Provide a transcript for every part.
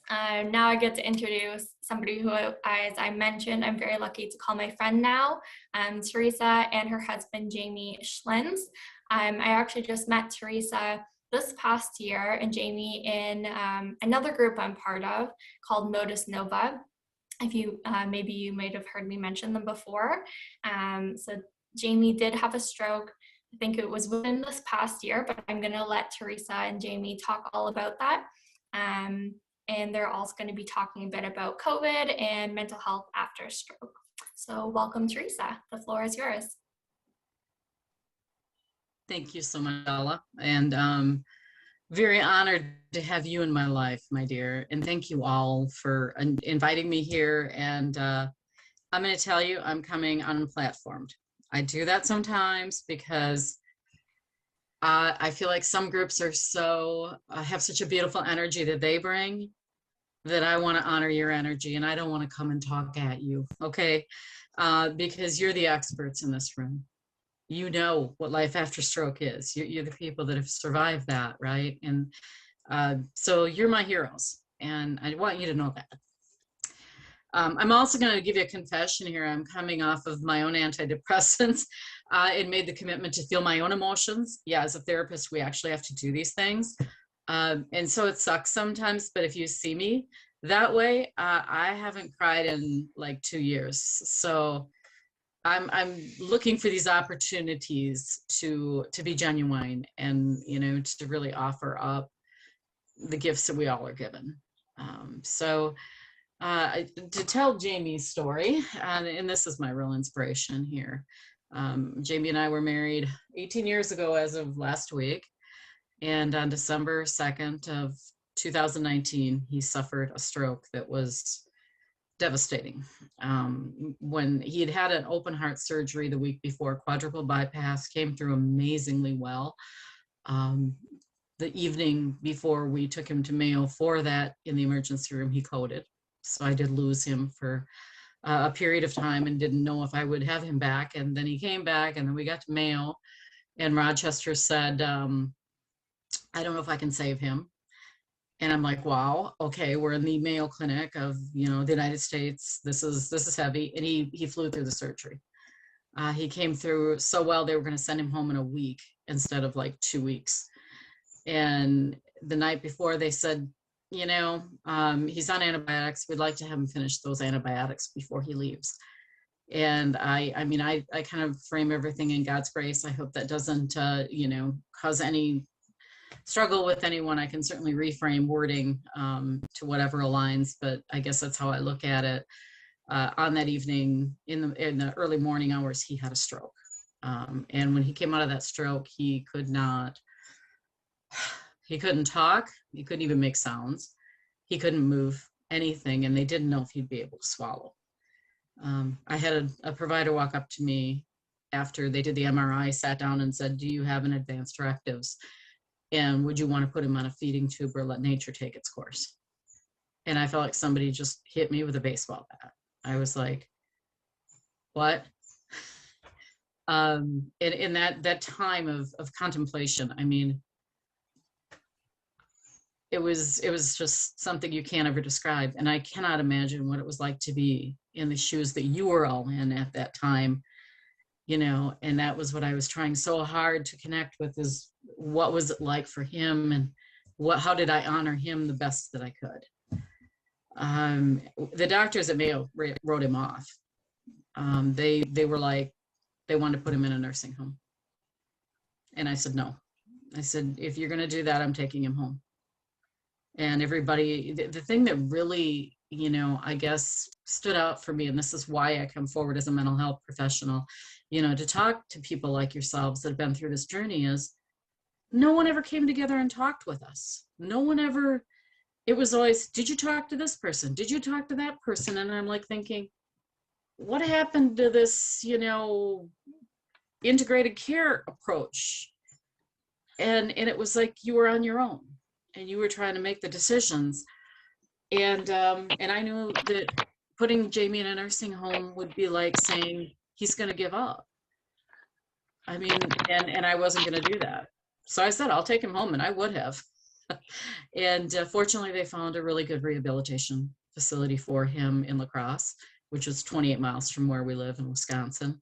Now I get to introduce somebody who, as I mentioned, I'm very lucky to call my friend now, Teresa and her husband, Jamie Schlintz. I actually just met Teresa this past year and Jamie in another group I'm part of called Modus Nova. If you, maybe you might have heard me mention them before. So Jamie did have a stroke. I think it was within this past year, but I'm gonna let Teresa and Jamie talk all about that. And they're also going to be talking a bit about COVID and mental health after stroke. So welcome, Teresa. The floor is yours. Thank you so much, Ella. And very honored to have you in my life, my dear. And thank you all for inviting me here. And I'm going to tell you, I'm coming unplatformed. I do that sometimes because I feel like some groups are so have such a beautiful energy that they bring that I want to honor your energy, and I don't want to come and talk at you, okay? Because you're the experts in this room. You know what life after stroke is. You're the people that have survived that, right? And so you're my heroes, and I want you to know that. I'm also going to give you a confession here. I'm coming off of my own antidepressants and made the commitment to feel my own emotions. Yeah, as a therapist, we actually have to do these things. And so it sucks sometimes, but if you see me that way, I haven't cried in like 2 years. So I'm looking for these opportunities to be genuine and, you know, to really offer up the gifts that we all are given. To tell Jamie's story, and this is my real inspiration here. Jamie and I were married 18 years ago as of last week. And on December 2nd of 2019, he suffered a stroke that was devastating. When he had had an open heart surgery the week before, quadruple bypass, came through amazingly well. The evening before we took him to Mayo for that, in the emergency room, he coded. So I did lose him for a period of time and didn't know if I would have him back. And then he came back, and then we got to Mayo, and Rochester said, I don't know if I can save him. And I'm like, wow, okay, we're in the Mayo Clinic of, you know, the United States. This is heavy. And he flew through the surgery. He came through so well, they were going to send him home in a week instead of like 2 weeks. And the night before, they said, you know, he's on antibiotics. We'd like to have him finish those antibiotics before he leaves. And I mean, I kind of frame everything in God's grace. I hope that doesn't, you know, cause any struggle with anyone. I can certainly reframe wording to whatever aligns, but I guess that's how I look at it. On that evening, in the early morning hours, he had a stroke. And when he came out of that stroke, he couldn't talk. He couldn't even make sounds. He couldn't move anything, and they didn't know if he'd be able to swallow. I had a provider walk up to me after they did the MRI, sat down and said, do you have an advanced directives? And would you want to put him on a feeding tube or let nature take its course? And I felt like somebody just hit me with a baseball bat. I was like, what? In that time of contemplation, I mean, it was just something you can't ever describe. And I cannot imagine what it was like to be in the shoes that you were all in at that time, you know. And that was what I was trying so hard to connect with, is what was it like for him, and how did I honor him the best that I could. The doctors at Mayo wrote him off. They were like, they wanted to put him in a nursing home. And I said, no. I said, if you're going to do that, I'm taking him home. And everybody, the thing that really, you know, I guess stood out for me, and this is why I come forward as a mental health professional, you know, to talk to people like yourselves that have been through this journey, is no one ever came together and talked with us. No one ever, it was always, did you talk to this person? Did you talk to that person? And I'm like thinking, what happened to this, you know, integrated care approach? And it was like you were on your own, and you were trying to make the decisions. And I knew that putting Jamie in a nursing home would be like saying he's going to give up. I mean, and I wasn't going to do that. So I said, I'll take him home, and I would have. And fortunately, they found a really good rehabilitation facility for him in La Crosse, which is 28 miles from where we live in Wisconsin.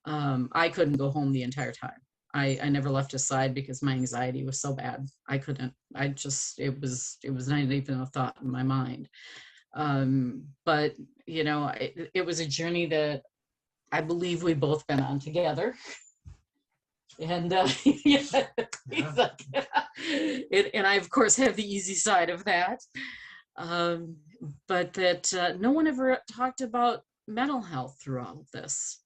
I couldn't go home the entire time. I never left his side because my anxiety was so bad. I couldn't. It was not even a thought in my mind. But it was a journey that I believe we've both been on together. And yeah, Yeah. and I of course have the easy side of that. But that no one ever talked about mental health through all of this.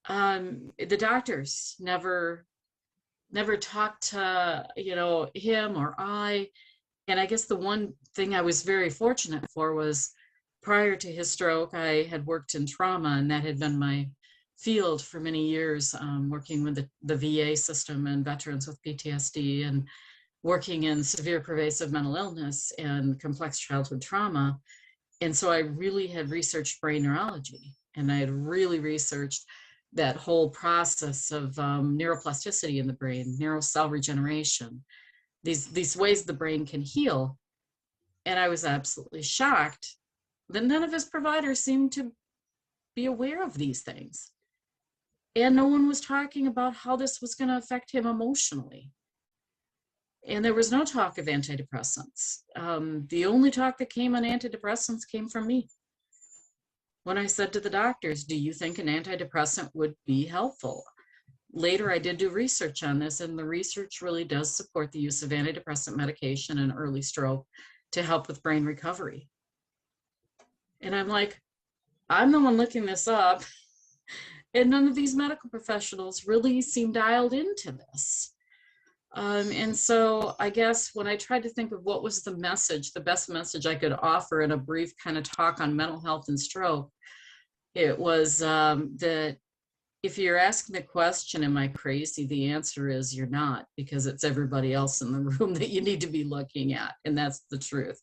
The doctors never talked to him or I. And I guess the one thing I was very fortunate for was, prior to his stroke, I had worked in trauma, and that had been my field for many years, working with the VA system and veterans with PTSD, and working in severe pervasive mental illness and complex childhood trauma. And so I really had researched brain neurology, and I had really researched that whole process of neuroplasticity in the brain, neural cell regeneration, these ways the brain can heal. And I was absolutely shocked that none of his providers seemed to be aware of these things. And no one was talking about how this was going to affect him emotionally. And there was no talk of antidepressants. The only talk that came on antidepressants came from me. When I said to the doctors, do you think an antidepressant would be helpful? Later, I did do research on this, and the research really does support the use of antidepressant medication in early stroke to help with brain recovery. And I'm like, I'm the one looking this up, and none of these medical professionals really seem dialed into this. And so I guess when I tried to think of what was the message, the best message I could offer in a brief kind of talk on mental health and stroke, it was that if you're asking the question, am I crazy? The answer is you're not, because it's everybody else in the room that you need to be looking at. And that's the truth.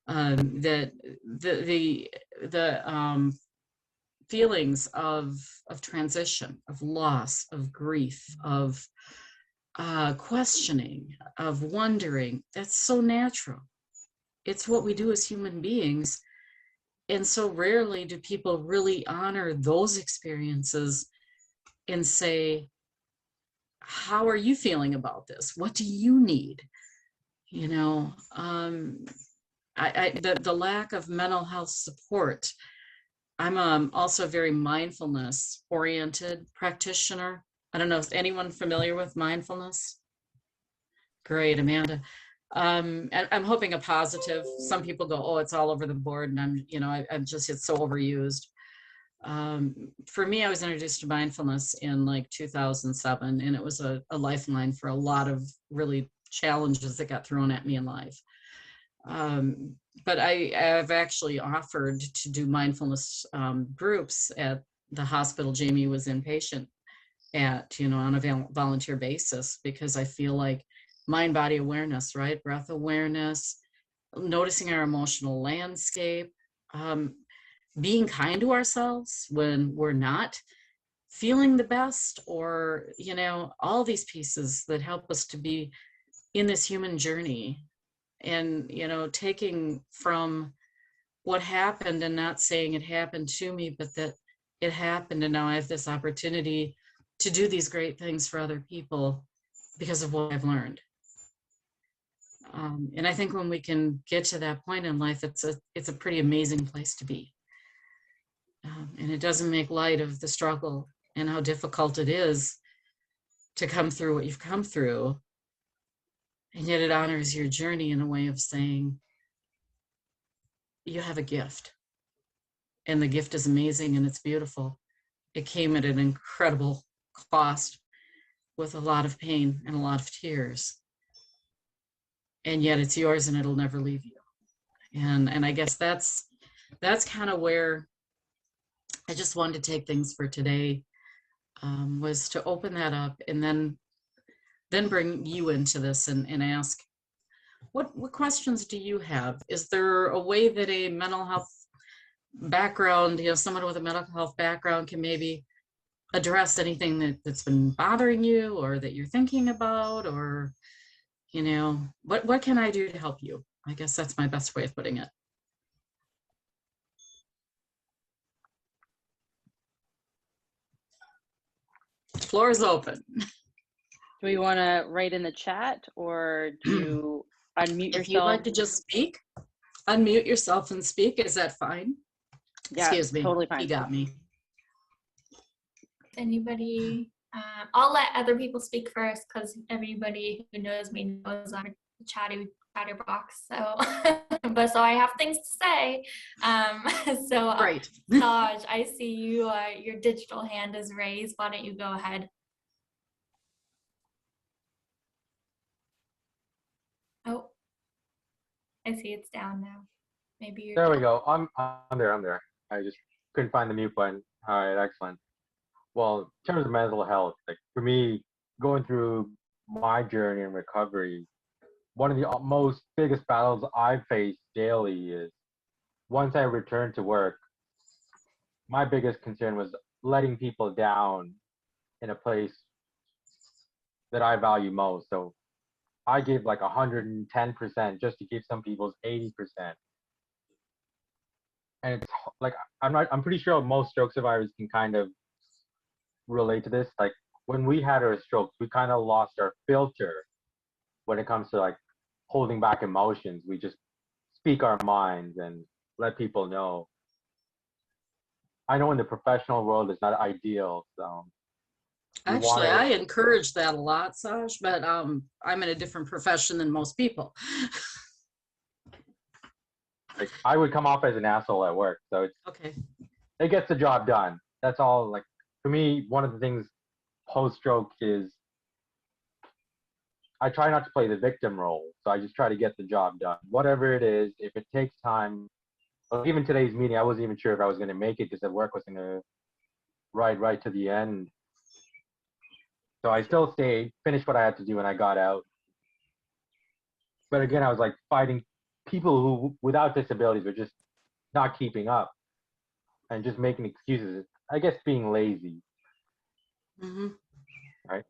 That the feelings of transition, of loss, of grief, of questioning, of wondering, that's so natural. It's what we do as human beings. And so rarely do people really honor those experiences and say, how are you feeling about this? What do you need? The lack of mental health support. I'm also a very mindfulness oriented practitioner. I don't know, is anyone familiar with mindfulness? Great, Amanda. I'm hoping a positive. Some people go, oh, it's all over the board, and I'm just, it's so overused. For me, I was introduced to mindfulness in like 2007, and it was a lifeline for a lot of really challenges that got thrown at me in life. But I've actually offered to do mindfulness groups at the hospital Jamie was inpatient at, on a volunteer basis, because I feel like mind-body awareness, right? Breath awareness, noticing our emotional landscape, being kind to ourselves when we're not feeling the best, or, all these pieces that help us to be in this human journey. And, taking from what happened and not saying it happened to me, but that it happened, and now I have this opportunity to do these great things for other people because of what I've learned. And I think when we can get to that point in life, it's a pretty amazing place to be. And it doesn't make light of the struggle and how difficult it is to come through what you've come through. And yet it honors your journey in a way of saying, you have a gift. And the gift is amazing and it's beautiful. It came at an incredible cost, with a lot of pain and a lot of tears. And yet it's yours and it'll never leave you. And I guess that's kind of where I just wanted to take things for today, was to open that up, and then bring you into this and ask, what questions do you have? Is there a way that a mental health background, someone with a mental health background can maybe address anything that's been bothering you, or that you're thinking about, or, what can I do to help you? I guess that's my best way of putting it. Floor is open. Do we want to write in the chat, or do you unmute yourself? If you'd like to just speak, unmute yourself and speak. Is that fine? Yeah, Excuse me. totally fine. He got me. Anybody? I'll let other people speak first because everybody who knows me knows I'm a chatterbox. So, so I have things to say. Great. Taj, I see you. Your digital hand is raised. Why don't you go ahead? Oh, I see it's down now. Maybe you're. There we go. I'm there. I just couldn't find the mute button. All right, excellent. Well, in terms of mental health, like for me, going through my journey in recovery, one of the most biggest battles I face daily is once I return to work, my biggest concern was letting people down in a place that I value most. So I gave like 110% just to give some people's 80%. And it's like, I'm pretty sure most stroke survivors can kind of relate to this. Like when we had our strokes, we kind of lost our filter when it comes to like holding back emotions. We just speak our minds and let people know. I know in the professional world it's not ideal, so actually I encourage that a lot, Saj, but I'm in a different profession than most people. like I would come off as an asshole at work, so it's okay. It gets the job done. That's all. Like for me, one of the things post-stroke is I try not to play the victim role, so I just try to get the job done, whatever it is. If it takes time, well, even today's meeting, I wasn't even sure if I was going to make it because the work was going to ride right to the end. So I still stayed, finished what I had to do, and I got out. But again, I was like fighting people who, without disabilities, were just not keeping up and just making excuses. I guess being lazy. Mm-hmm. Right?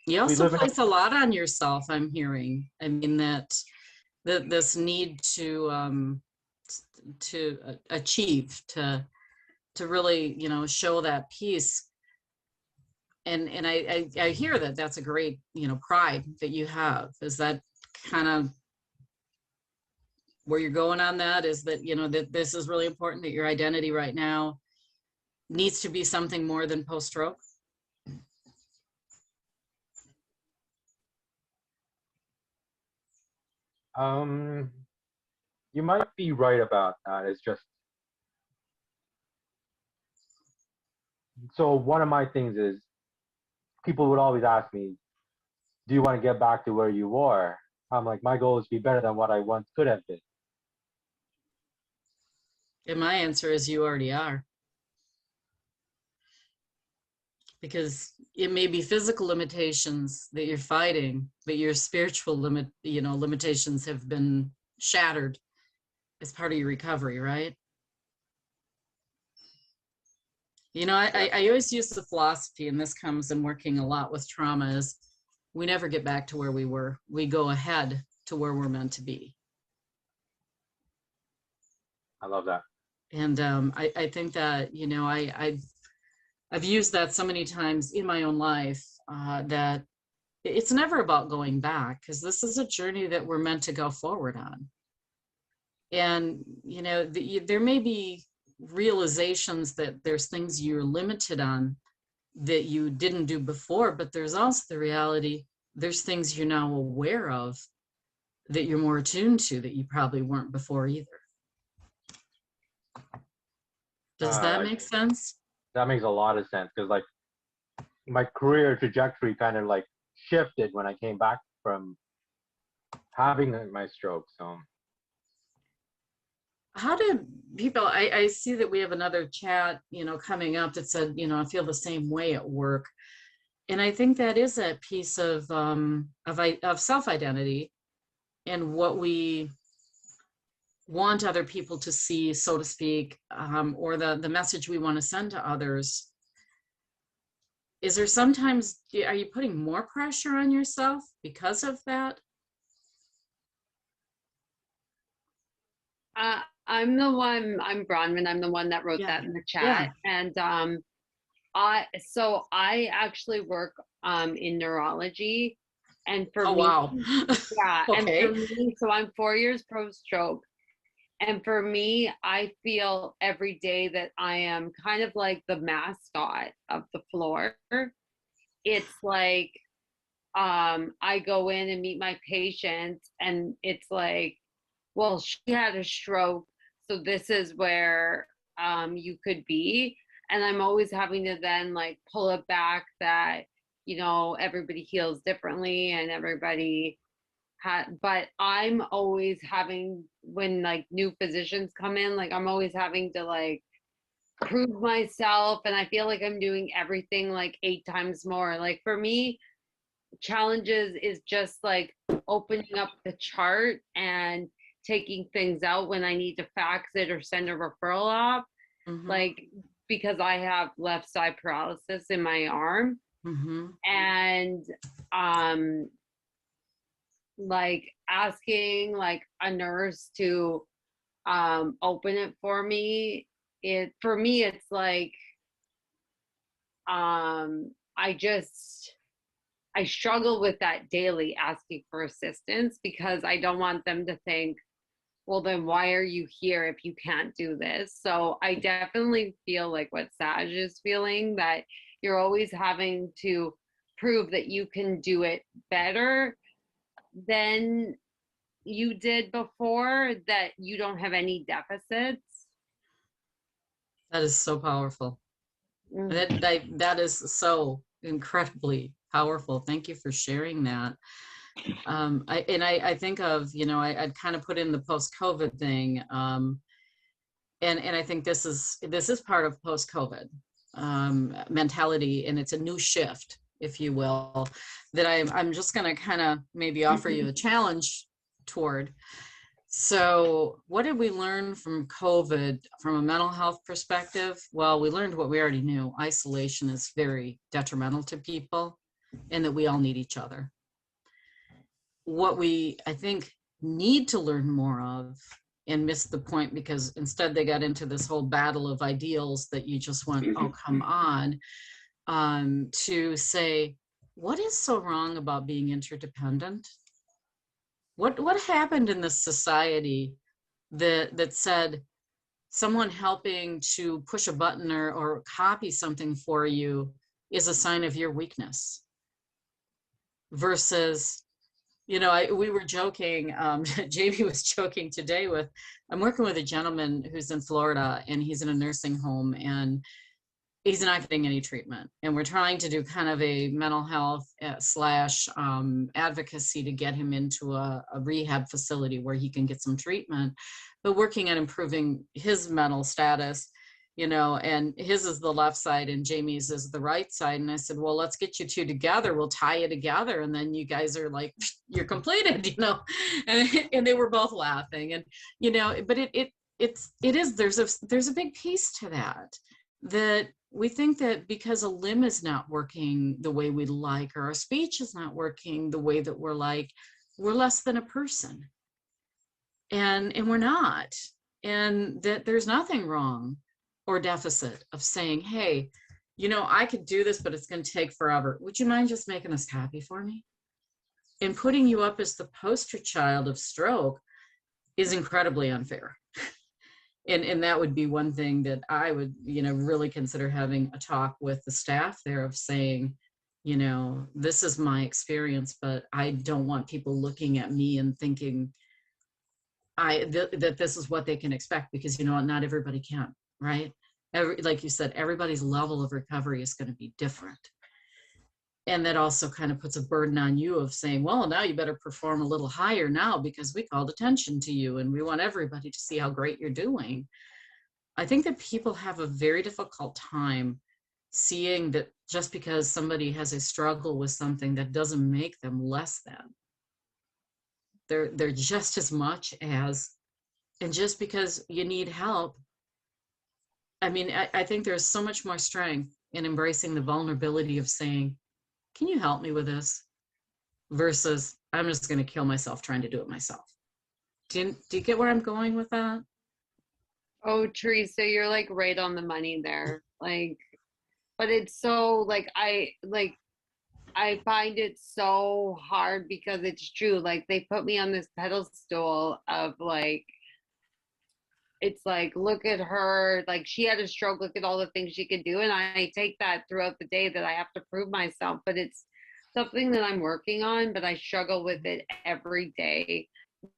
You also place a lot on yourself, I'm hearing. I mean, that this need to achieve, to really, show that piece. And I hear that that's a great, pride that you have. Is that kind of where you're going on that? Is that, that this is really important, that your identity right now needs to be something more than post-stroke? You might be right about that. It's just, so one of my things is people would always ask me, do you want to get back to where you were? I'm like, my goal is to be better than what I once could have been. And my answer is you already are. Because it may be physical limitations that you're fighting, but your spiritual limitations have been shattered as part of your recovery, right? I always use the philosophy, and this comes in working a lot with trauma, is we never get back to where we were. We go ahead to where we're meant to be. I love that. And I think that, I've used that so many times in my own life that it's never about going back, because this is a journey that we're meant to go forward on. And, there may be realizations that there's things you're limited on that you didn't do before, but there's also the reality, there's things you're now aware of that you're more attuned to that you probably weren't before either. Does that make sense? That makes a lot of sense, because like my career trajectory kind of like shifted when I came back from having my stroke. So how do people, I see that we have another chat, coming up that said, I feel the same way at work. And I think that is a piece of self-identity and what we want other people to see, so to speak, or the message we want to send to others. is there sometimes, are you putting more pressure on yourself because of that? I'm Bronwyn. I'm the one that wrote that in the Yeah. chat. And I actually work in neurology. And for Oh, me, wow. yeah, and Okay. for me, so I'm 4 years post-stroke. And for me, I feel every day that I am kind of like the mascot of the floor. It's like I go in and meet my patients, and it's like, well, she had a stroke, so this is where you could be. And I'm always having to then like pull it back that, you know, everybody heals differently and everybody but I'm always having, when like new physicians come in, like I'm always having to like prove myself, and I feel like I'm doing everything like 8 times more. Like for me, challenges is just like opening up the chart and taking things out when I need to fax it or send a referral off. Mhm. Like, because I have left side paralysis in my arm. Mhm. And like asking like a nurse to open it for me, it's like I struggle with that daily, asking for assistance, because I don't want them to think, well, then why are you here if you can't do this? So I definitely feel like what Saj is feeling, that you're always having to prove that you can do it better than you did before, that you don't have any deficits. That is so powerful. Mhm. That is so incredibly powerful. Thank you for sharing that. I think of, you know, I'd kind of put in the post-COVID thing. And I think this is part of post-COVID mentality, and it's a new shift, if you will, that I'm just going to kind of maybe offer you a challenge toward. So what did we learn from COVID from a mental health perspective? Well, we learned what we already knew. Isolation is very detrimental to people, and that we all need each other. What we, I think, need to learn more of, and missed the point because instead they got into this whole battle of ideals that you just went, oh, come on, to say, what is so wrong about being interdependent? What happened in this society that said someone helping to push a button or copy something for you is a sign of your weakness? Versus, you know, we were joking, Jamie was joking today with, I'm working with a gentleman who's in Florida, and he's in a nursing home, and he's not getting any treatment. And we're trying to do kind of a mental health slash advocacy to get him into a rehab facility where he can get some treatment, but working on improving his mental status, you know, and his is the left side and Jamie's is the right side. And I said, well, let's get you two together. We'll tie you together. And then you guys are like, you're completed, you know, and they were both laughing. And, you know, but there's a big piece to that we think that because a limb is not working the way we'd like, or our speech is not working the way that we're like, we're less than a person. And we're not. And that there's nothing wrong or deficit of saying, hey, you know, I could do this, but it's going to take forever. Would you mind just making this copy for me? And putting you up as the poster child of stroke is incredibly unfair. And that would be one thing that I would, you know, really consider having a talk with the staff there of saying, you know, this is my experience, but I don't want people looking at me and thinking that this is what they can expect, because, you know, not everybody can, right? Like you said, everybody's level of recovery is going to be different. And that also kind of puts a burden on you of saying, well, now you better perform a little higher now because we called attention to you and we want everybody to see how great you're doing. I think that people have a very difficult time seeing that just because somebody has a struggle with something, that doesn't make them less than. They're just as much as, and just because you need help, I mean, I think there's so much more strength and embracing the vulnerability of saying, can you help me with this? Versus, I'm just going to kill myself trying to do it myself. Do you get where I'm going with that? Oh, Teresa, you're like right on the money there. Like, but it's so like I find it so hard because it's true. Like they put me on this pedestal of like, it's like, look at her, like she had a stroke, look at all the things she could do. And I take that throughout the day that I have to prove myself, but it's something that I'm working on, but I struggle with it every day,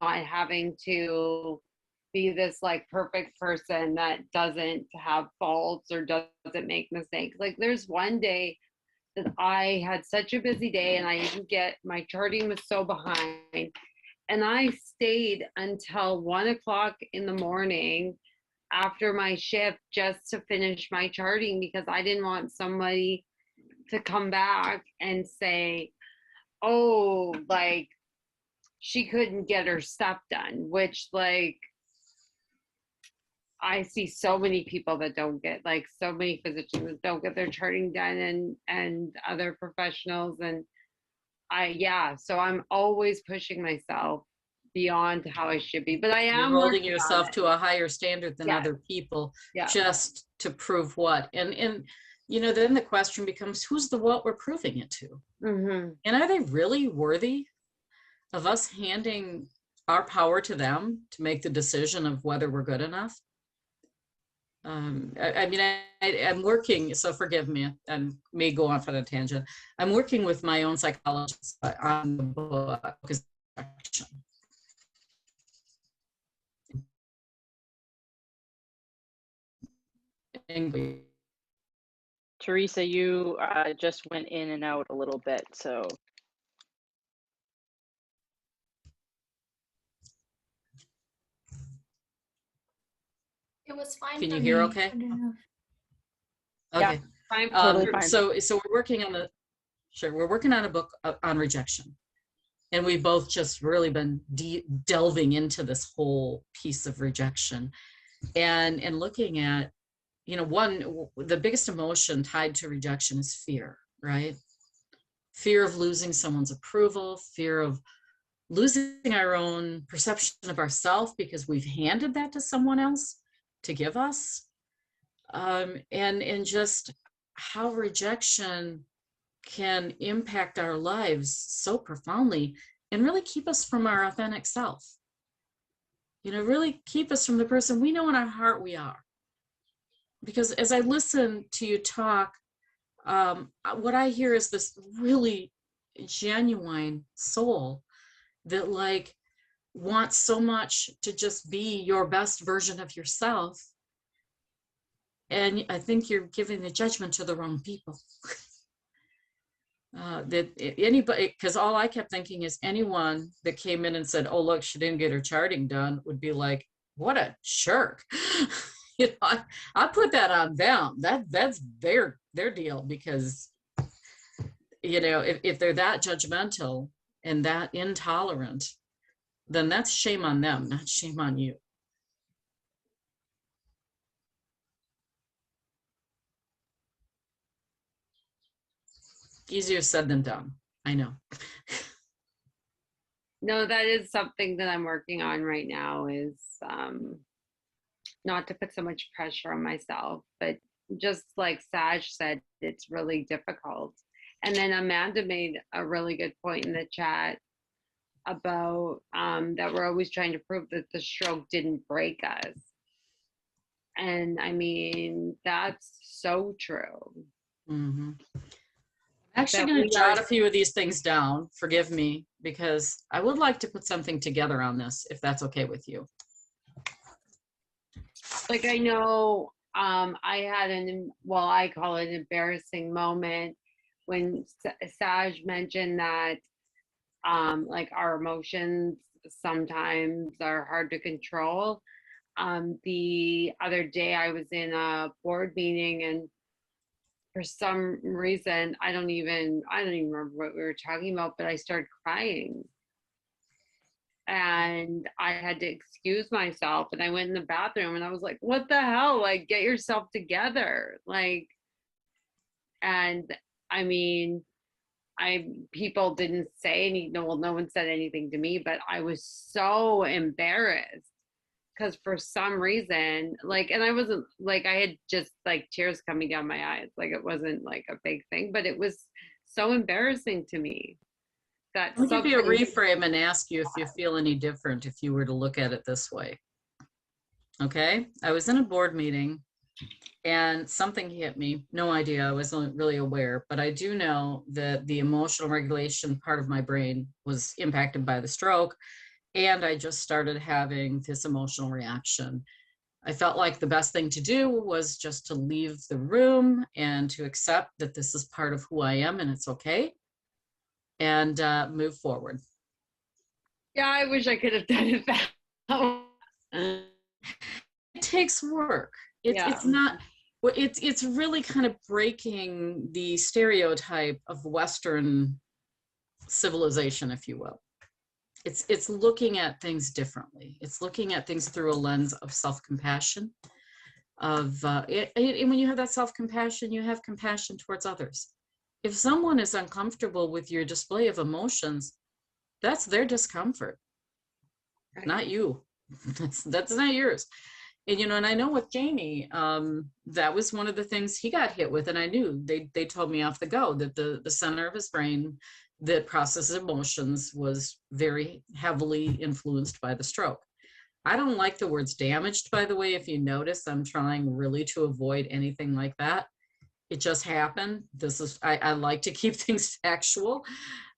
not having to be this like perfect person that doesn't have faults or doesn't make mistakes. Like there's one day that I had such a busy day and I didn't get, my charting was so behind. And I stayed until 1 o'clock in the morning after my shift just to finish my charting because I didn't want somebody to come back and say, oh, like she couldn't get her stuff done, which like I see so many people that don't get, like so many physicians that don't get their charting done and other professionals. And so I'm always pushing myself beyond how I should be, but I You're am holding working on yourself it. to a higher standard than Yes. other people, Yeah. just to prove what. And you know, then the question becomes, who's the what we're proving it to? Mm-hmm. And are they really worthy of us handing our power to them to make the decision of whether we're good enough? I mean, I'm working, so forgive me, I may go off on a tangent. I'm working with my own psychologist on the book. Teresa, you just went in and out a little bit, so. It was fine. Can for you hear me. okay? I don't know. Okay. Fine. Totally fine. So we're working on we're working on a book on rejection. And we've both just really been delving into this whole piece of rejection and looking at, you know, the biggest emotion tied to rejection is fear, right? Fear of losing someone's approval, fear of losing our own perception of ourselves because we've handed that to someone else to give us. And just how rejection can impact our lives so profoundly and really keep us from our authentic self. You know, really keep us from the person we know in our heart we are. Because as I listen to you talk, what I hear is this really genuine soul that like wants so much to just be your best version of yourself. And I think you're giving the judgment to the wrong people. That anybody, because all I kept thinking is anyone that came in and said, oh, look, she didn't get her charting done would be like, what a jerk. You know, I put that on them. That's their deal, because, you know, if they're that judgmental and that intolerant, then that's shame on them, not shame on you. Easier said than done, I know. No, that is something that I'm working on right now, is not to put so much pressure on myself, but just like Saj said, it's really difficult. And then Amanda made a really good point in the chat about that we're always trying to prove that the stroke didn't break us. And I mean, that's so true. Mm-hmm. I'm actually That going to we jot are- a few of these things down, forgive me, because I would like to put something together on this, if that's okay with you. Like, I know I had I call it an embarrassing moment when Saj mentioned that like our emotions sometimes are hard to control. The other day I was in a board meeting, and for some reason I don't even remember what we were talking about, but I started crying. And I had to excuse myself, and I went in the bathroom and I was like, what the hell? Like, get yourself together. Like, And I mean, people didn't say any, no one said anything to me, but I was so embarrassed because for some reason, like, and I wasn't like, I had just like tears coming down my eyes. Like it wasn't like a big thing, but it was so embarrassing to me that I'll give you a something. reframe and ask you if you feel any different if you were to look at it this way. Okay, I was in a board meeting and something hit me. No idea, I wasn't really aware, but I do know that the emotional regulation part of my brain was impacted by the stroke, and I just started having this emotional reaction. I felt like the best thing to do was just to leave the room and to accept that this is part of who I am and it's okay, and move forward. Yeah, I wish I could have done it that way. It takes work. It's not, it's really kind of breaking the stereotype of Western civilization, if you will. It's looking at things differently. It's looking at things through a lens of self-compassion. And when you have that self-compassion, you have compassion towards others. If someone is uncomfortable with your display of emotions, that's their discomfort, not you. That's not yours. And, you know, and I know with Jamie, that was one of the things he got hit with. And I knew they told me off the go that the center of his brain that processes emotions was very heavily influenced by the stroke. I don't like the words damaged, by the way. If you notice, I'm trying really to avoid anything like that. It just happened. I like to keep things factual.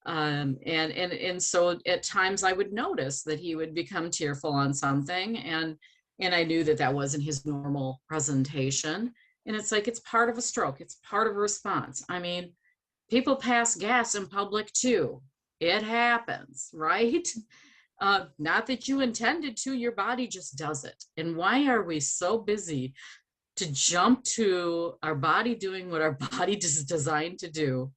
And so at times I would notice that he would become tearful on something, and I knew that that wasn't his normal presentation. And it's like, it's part of a stroke. It's part of a response. I mean, people pass gas in public too. It happens, right? Not that you intended to, your body just does it. And why are we so busy to jump to our body doing what our body is designed to do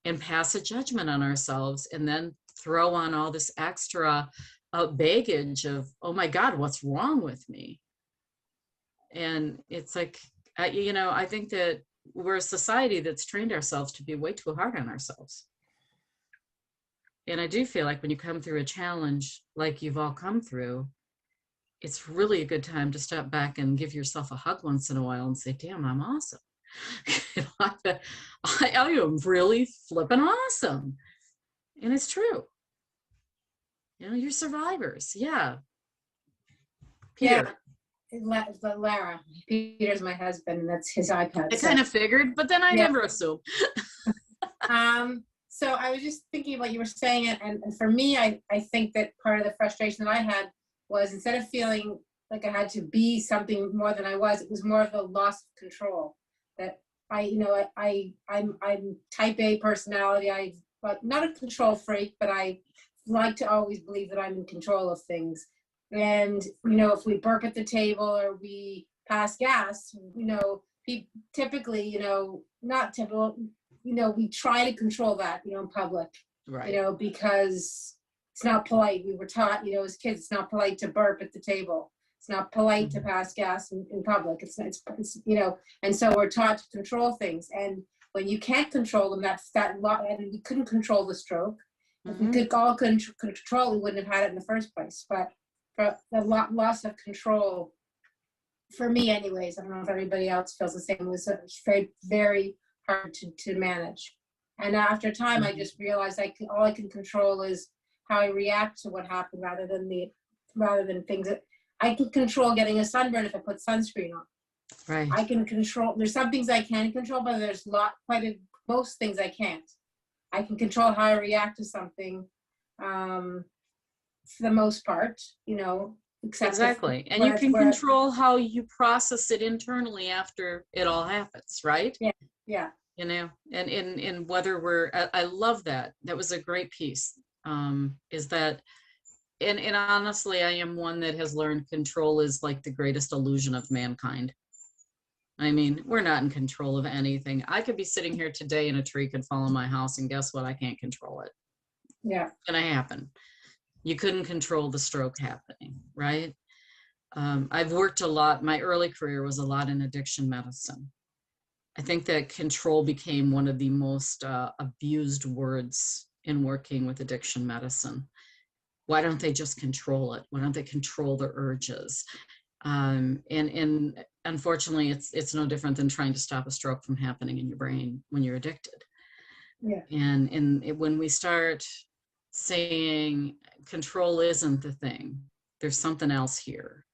and pass a judgment on ourselves and then throw on all this extra baggage of, oh my God, what's wrong with me? And it's like, I think that we're a society that's trained ourselves to be way too hard on ourselves. And I do feel like when you come through a challenge like you've all come through, it's really a good time to step back and give yourself a hug once in a while and say, damn, I'm awesome. I am really flipping awesome. And it's true. You know, you're survivors. Yeah. Peter. But Lara, Peter's my husband, and that's his iPad. I kind of figured, but then I never assume. So I was just thinking about what you were saying, and for me, I think that part of the frustration that I had was, instead of feeling like I had to be something more than I was, it was more of a loss of control. That I'm type A personality. I'm not a control freak, but I like to always believe that I'm in control of things. And, if we burp at the table or we pass gas, typically, not typical, we try to control that, in public, right. Because it's not polite. We were taught, as kids, it's not polite to burp at the table. It's not polite to pass gas in public. It's and so we're taught to control things. And when you can't control them, and we couldn't control the stroke. If we could all control, we wouldn't have had it in the first place. But the loss of control, for me anyways, I don't know if everybody else feels the same, was very, very hard to manage. And after time, I just realized all I can control is how I react to what happened, rather than things that I can control. Getting a sunburn if I put sunscreen on. Right. I can control. There's some things I can control, but there's most things I can't. I can control how I react to something, for the most part, Exactly. And you can control how you process it internally after it all happens, right? Yeah. And whether I love that. That was a great piece. Is that, and honestly, I am one that has learned control is like the greatest illusion of mankind. I mean, we're not in control of anything. I could be sitting here today and a tree could fall on my house, and guess what? I can't control it. Yeah. It's gonna happen. You couldn't control the stroke happening, right? I've worked a lot. My early career was a lot in addiction medicine. I think that control became one of the most abused words in working with addiction medicine. Why don't they just control it? Why don't they control the urges? And unfortunately, it's no different than trying to stop a stroke from happening in your brain when you're addicted. Yeah. And when we start saying control isn't the thing, there's something else here.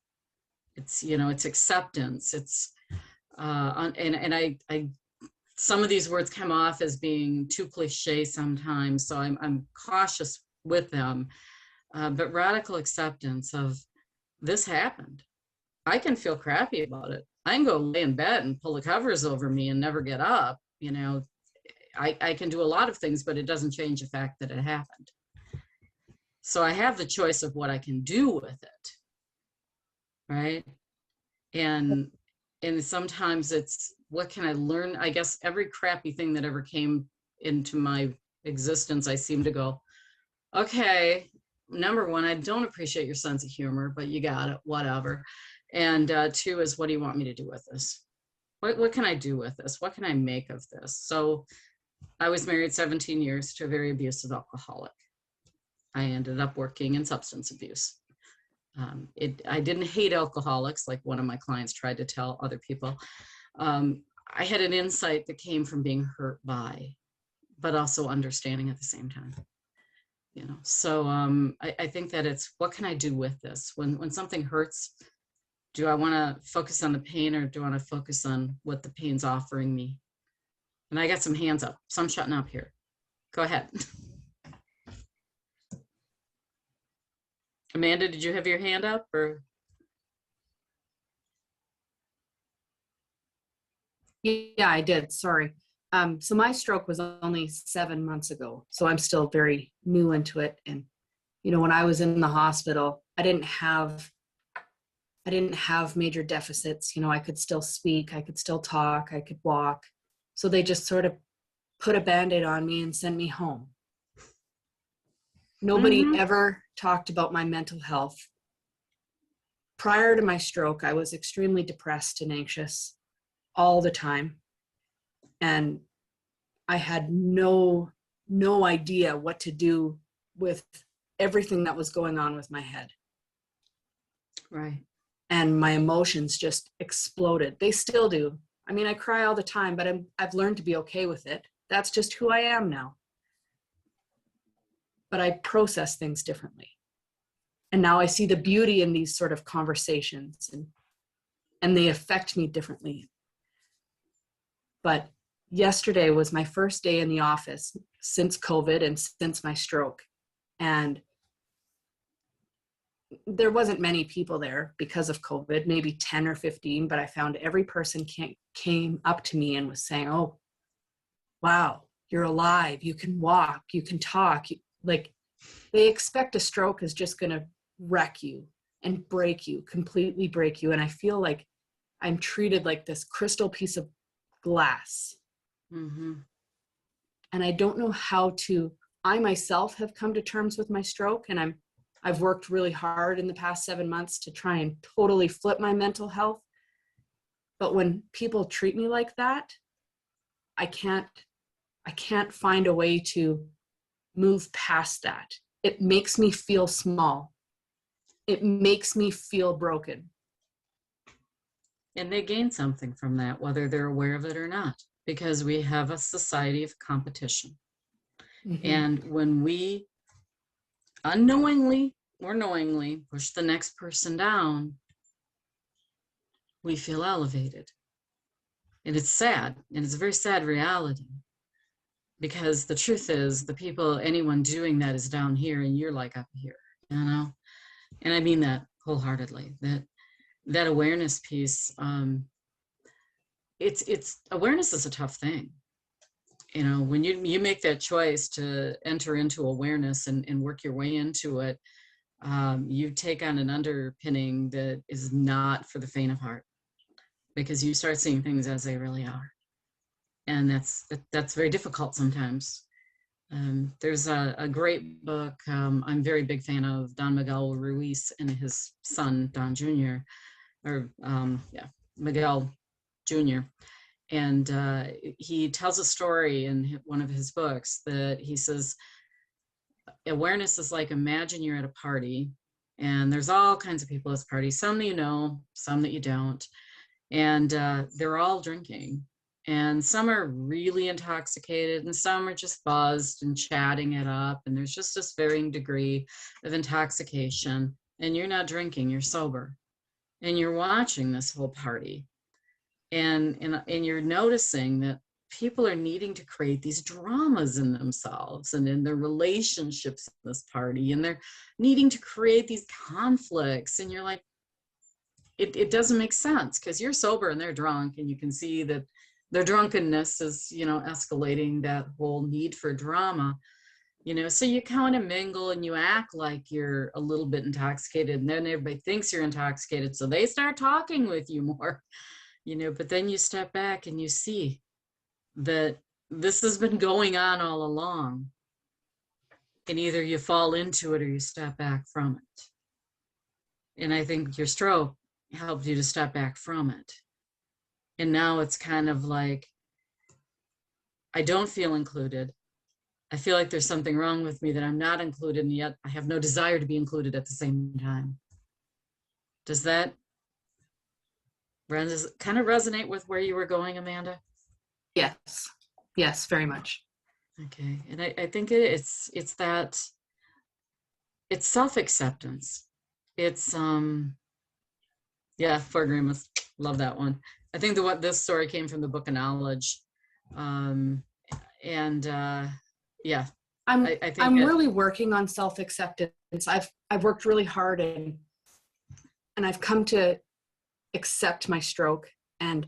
It's, you know, it's acceptance. It's and I some of these words come off as being too cliche sometimes, so I'm cautious with them. But radical acceptance of this happened. I can feel crappy about it. I can go lay in bed and pull the covers over me and never get up. You know, I can do a lot of things, but it doesn't change the fact that it happened. So I have the choice of what I can do with it, right? And sometimes it's, what can I learn? I guess every crappy thing that ever came into my existence, I seem to go, okay, number one, I don't appreciate your sense of humor, but you got it, whatever. And two is, what do you want me to do with this? What can I do with this? What can I make of this? So I was married 17 years to a very abusive alcoholic. I ended up working in substance abuse. I didn't hate alcoholics like one of my clients tried to tell other people. I had an insight that came from being hurt by, but also understanding at the same time. You know, so I think that it's, what can I do with this? When something hurts, do I want to focus on the pain, or do I want to focus on what the pain's offering me? And I got some hands up, so I'm shutting up here. Go ahead. Amanda, did you have your hand up, or? Yeah, I did. Sorry. So my stroke was only 7 months ago, so I'm still very new into it. And, you know, when I was in the hospital, I didn't have major deficits. You know, I could still speak, I could still talk, I could walk. So they just sort of put a Band-Aid on me and sent me home. Nobody ever talked about my mental health. Prior to my stroke, I was extremely depressed and anxious all the time. And I had no idea what to do with everything that was going on with my head. Right. And my emotions just exploded. They still do. I mean, I cry all the time, but I've learned to be okay with it. That's just who I am now. But I process things differently. And now I see the beauty in these sort of conversations, and they affect me differently. But yesterday was my first day in the office since COVID and since my stroke. And there wasn't many people there because of COVID, maybe 10 or 15, but I found every person came up to me and was saying, oh, wow, you're alive, you can walk, you can talk. Like, they expect a stroke is just going to wreck you and break you, completely break you. And I feel like I'm treated like this crystal piece of glass. Mm-hmm. And I don't know how to, I myself have come to terms with my stroke, and I've worked really hard in the past 7 months to try and totally flip my mental health. But when people treat me like that, I can't find a way to move past that. It makes me feel small. It makes me feel broken. And they gain something from that, whether they're aware of it or not, because we have a society of competition. Mm-hmm. And when we unknowingly or knowingly push the next person down, we feel elevated. And it's sad, and it's a very sad reality, because the truth is, the people, anyone doing that is down here and you're like up here, you know? And I mean that wholeheartedly, that awareness piece, it's awareness is a tough thing. You know, when you make that choice to enter into awareness and work your way into it, you take on an underpinning that is not for the faint of heart, because you start seeing things as they really are. And that's very difficult sometimes. There's a great book, I'm a very big fan of Don Miguel Ruiz and his son, Don Jr., or Miguel Jr. he tells a story in one of his books that he says, awareness is like, imagine you're at a party and there's all kinds of people at this party, some that you know, some that you don't. And they're all drinking. And some are really intoxicated and some are just buzzed and chatting it up. And there's just this varying degree of intoxication. And you're not drinking, you're sober. And you're watching this whole party. And you're noticing that people are needing to create these dramas in themselves and in their relationships in this party. And they're needing to create these conflicts. And you're like, it doesn't make sense because you're sober and they're drunk. And you can see that their drunkenness is, escalating that whole need for drama. So you kind of mingle and you act like you're a little bit intoxicated, and then everybody thinks you're intoxicated. So they start talking with you more, but then you step back and you see that this has been going on all along. And either you fall into it or you step back from it. And I think your stroke helped you to step back from it. And now it's kind of like, I don't feel included. I feel like there's something wrong with me that I'm not included, and yet I have no desire to be included at the same time. Does that kind of resonate with where you were going, Amanda? Yes, very much. Okay, and I think it's that, it's self-acceptance. It's Four Agreements, love that one. I think this story came from the Book of Knowledge, I think I'm really working on self-acceptance. I've worked really hard and I've come to accept my stroke, and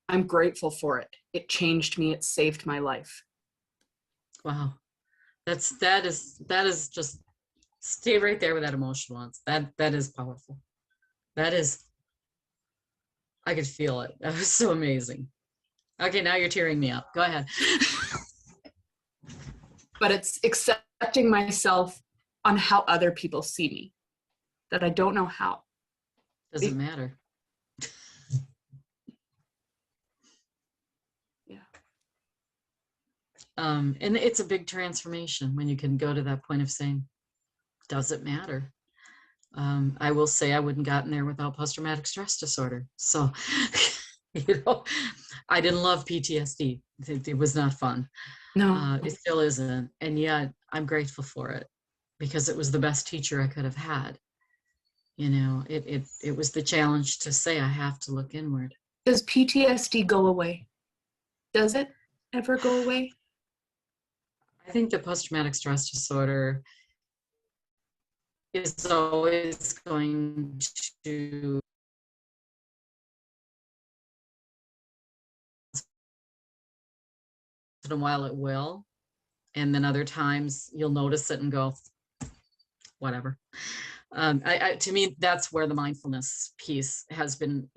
I'm grateful for it. It changed me. It saved my life. Wow. That is just, stay right there with that emotion once. That is powerful. That is, I could feel it. That was so amazing. Okay, now you're tearing me up. Go ahead. But it's accepting myself on how other people see me, that I don't know how. Doesn't matter. Yeah. And it's a big transformation when you can go to that point of saying, does it matter? I will say I wouldn't gotten there without post-traumatic stress disorder. So, I didn't love PTSD. It was not fun. No. It still isn't. And yet I'm grateful for it because it was the best teacher I could have had. It was the challenge to say, I have to look inward. Does PTSD go away? Does it ever go away? I think the post-traumatic stress disorder is always going to in a while it will, and then other times you'll notice it and go, whatever. To me, that's where the mindfulness piece has been,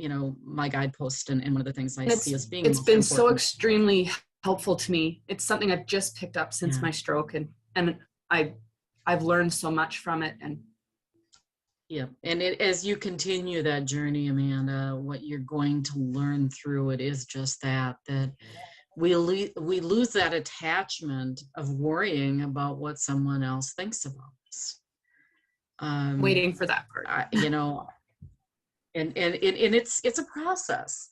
my guidepost and one of the things I see as being. It's been so extremely helpful to me. It's something I've just picked up since my stroke, and I've learned so much from it. And as you continue that journey, Amanda, what you're going to learn through it is just that we lose that attachment of worrying about what someone else thinks about us. Waiting for that part. And it's a process.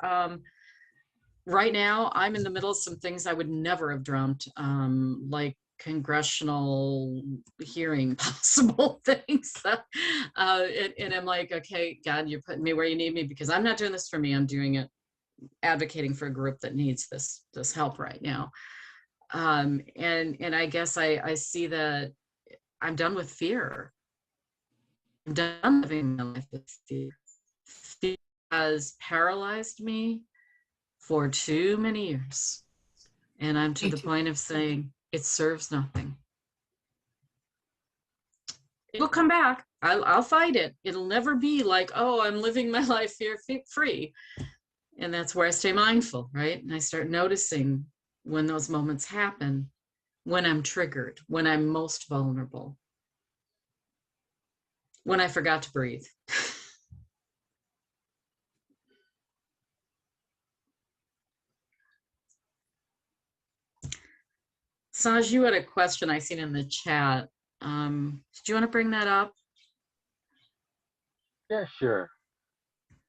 Right now, I'm in the middle of some things I would never have dreamt, like congressional hearing possible things. And I'm like, okay, God, you're putting me where you need me, because I'm not doing this for me. I'm doing it, advocating for a group that needs this help right now. And I guess I see that I'm done with fear. I'm done living my life with fear. Fear has paralyzed me for too many years. And I'm to the point of saying, it serves nothing. It'll come back. I'll fight it. It'll never be like, oh, I'm living my life fear-free. And that's where I stay mindful, right? And I start noticing when those moments happen, when I'm triggered, when I'm most vulnerable, when I forgot to breathe. Saj, you had a question I seen in the chat. Did you want to bring that up? Yeah, sure.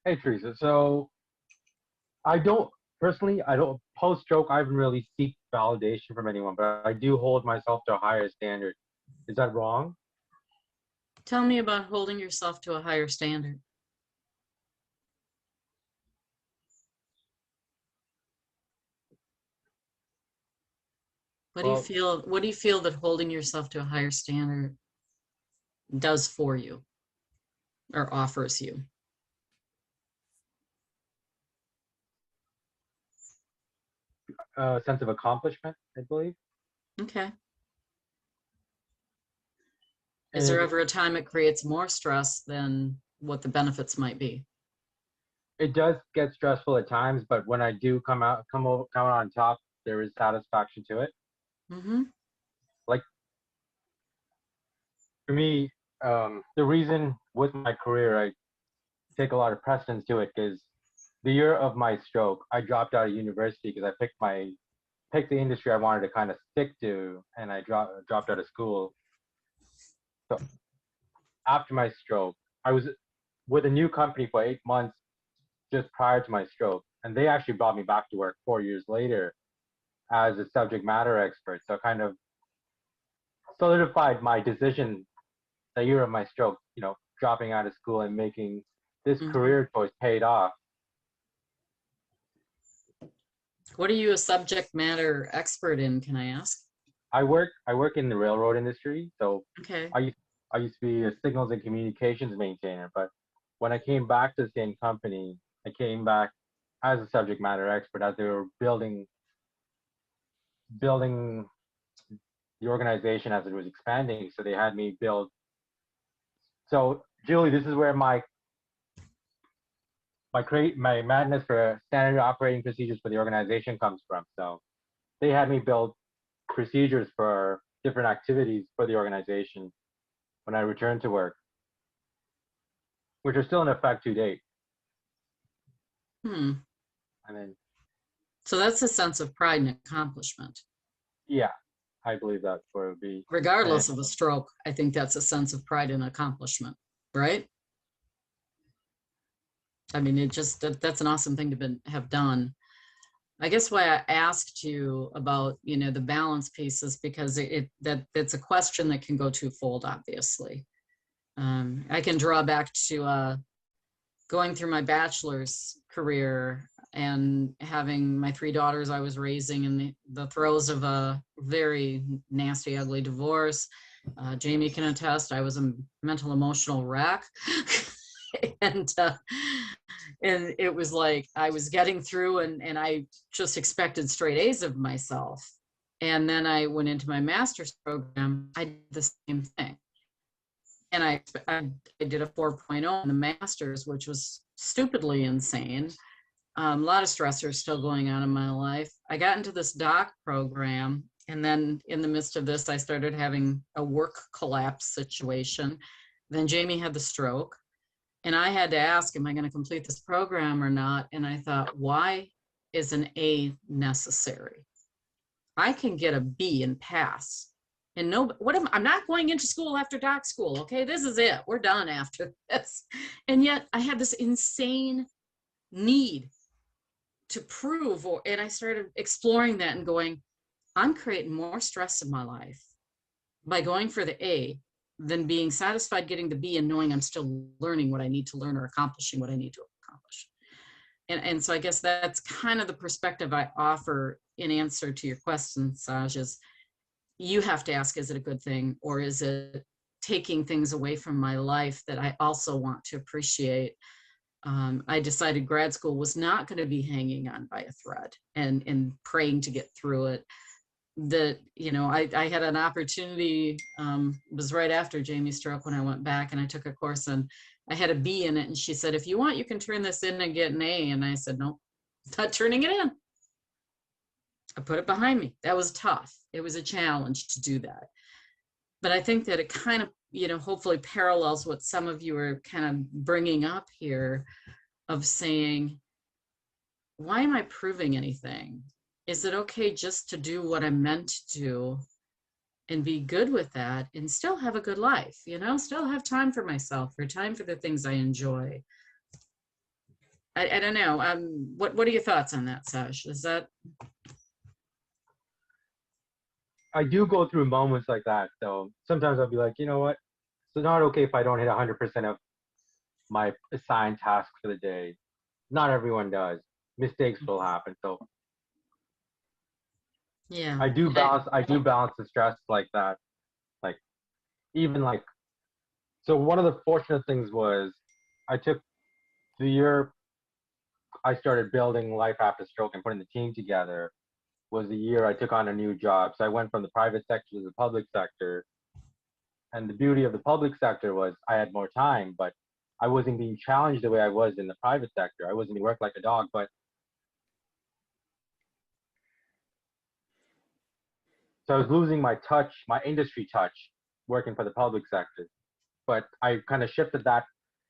Hey, Teresa. So I don't personally, I don't post-stroke. I haven't really seek validation from anyone, but I do hold myself to a higher standard. Is that wrong? Tell me about holding yourself to a higher standard. What do you Well, feel? What do you feel that holding yourself to a higher standard does for you or offers you? a sense of accomplishment, I believe. Okay. Is there And ever a time it creates more stress than what the benefits might be? it does get stressful at times, but when I do come out on top, there is satisfaction to it. Mm-hmm. Like for me, the reason with my career I take a lot of precedence to it because the year of my stroke, I dropped out of university because I picked the industry I wanted to kind of stick to, and I dropped out of school. So after my stroke, I was with a new company for 8 months just prior to my stroke, and they actually brought me back to work 4 years later as a subject matter expert. So kind of solidified my decision the year of my stroke, dropping out of school and making this Mhm. career choice paid off. What are you a subject matter expert in, can I ask? I work in the railroad industry, so Okay. I used to be a signals and communications maintainer, but when I came back to the same company, I came back as a subject matter expert as they were building the organization as it was expanding. So they had me build. So Julie, this is where my madness for standard operating procedures for the organization comes from. So they had me build procedures for different activities for the organization when I returned to work, which are still in effect to date. Hmm. And then, So that's a sense of pride and accomplishment. yeah, I believe that's where it would be. Regardless of a stroke, I think that's a sense of pride and accomplishment, right? I mean, that's an awesome thing to have done. I guess why I asked you about, the balance piece is because it's a question that can go twofold, obviously. I can draw back to going through my bachelor's career and having my 3 daughters I was raising in the throes of a very nasty, ugly divorce. Jamie can attest, I was a mental emotional wreck. and it was like I was getting through and I just expected straight A's of myself. And then I went into my master's program. I did the same thing. And I did a 4.0 in the master's, which was stupidly insane. A lot of stressors still going on in my life. I got into this doc program, and then in the midst of this, I started having a work collapse situation. Then Jamie had the stroke, and I had to ask, am I going to complete this program or not? And I thought, why is an A necessary? I can get a B and pass. And I'm not going into school after doc school. Okay, this is it. We're done after this. And yet I had this insane need to prove, and I started exploring that and going, I'm creating more stress in my life by going for the A than being satisfied getting the B and knowing I'm still learning what I need to learn or accomplishing what I need to accomplish. And so I guess that's kind of the perspective I offer in answer to your question, Saj, is you have to ask, is it a good thing, or is it taking things away from my life that I also want to appreciate? I decided grad school was not going to be hanging on by a thread and praying to get through it. I had an opportunity, it was right after Jamie's stroke when I went back and I took a course and I had a B in it. And she said, if you want, you can turn this in and get an A. And I said, no, not turning it in. I put it behind me. That was tough. It was a challenge to do that. But I think that it kind of, hopefully parallels what some of you are kind of bringing up here of saying, why am I proving anything? is it okay just to do what I'm meant to do and be good with that and still have a good life, still have time for myself or time for the things I enjoy? I don't know. What are your thoughts on that, Sash? Is that? I do go through moments like that. So sometimes I'll be like, you know what? It's not okay if I don't hit 100% of my assigned tasks for the day. Not everyone does. Mistakes will happen. So Yeah. I do balance the stress like that. Like even like, so one of the fortunate things was I took the year I started building life after stroke and putting the team together was the year I took on a new job. So I went from the private sector to the public sector. And the beauty of the public sector was I had more time, but I wasn't being challenged the way I was in the private sector. I wasn't being worked like a dog, but so I was losing my touch, my industry touch, working for the public sector. But I kind of shifted that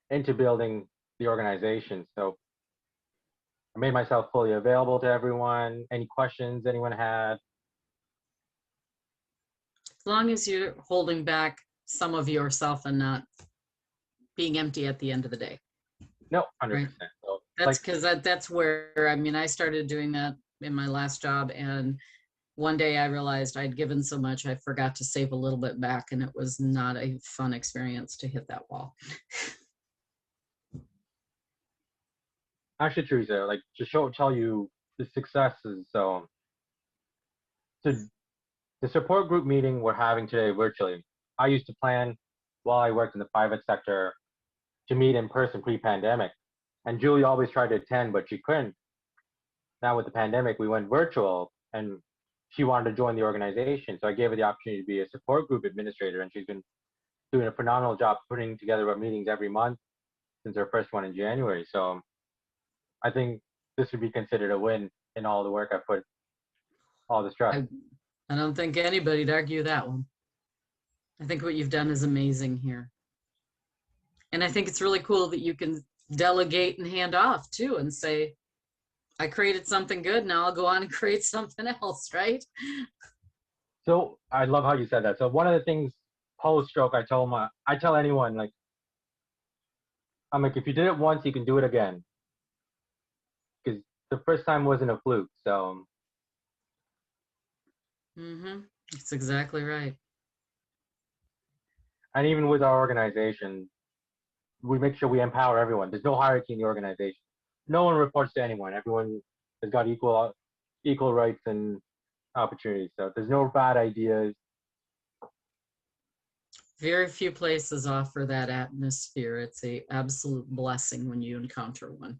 into building the organization. So I made myself fully available to everyone. Any questions anyone had? As long as you're holding back some of yourself and not being empty at the end of the day. No, 100%. Right. So, That's because that's where, I started doing that in my last job. And one day I realized I'd given so much, I forgot to save a little bit back. And it was not a fun experience to hit that wall. actually, Teresa, like to tell you the successes. So the support group meeting we're having today virtually, I used to plan while I worked in the private sector to meet in person pre-pandemic. And Julie always tried to attend, but she couldn't. Now with the pandemic, we went virtual and she wanted to join the organization. So I gave her the opportunity to be a support group administrator, and she's been doing a phenomenal job putting together our meetings every month since our first one in January. So I think this would be considered a win in all the work I put, all the stress. I don't think anybody'd argue that one. I think what you've done is amazing here. And I think it's really cool that you can delegate and hand off too and say, I created something good, now I'll go on and create something else, right? So I love how you said that. So one of the things post-stroke, I tell anyone, like, I'm like, if you did it once, you can do it again. Because the first time wasn't a fluke, so. That's exactly right. And even with our organization, we make sure we empower everyone. There's no hierarchy in the organization. No one reports to anyone. Everyone has got equal rights and opportunities. So there's no bad ideas. Very few places offer that atmosphere. It's an absolute blessing when you encounter one.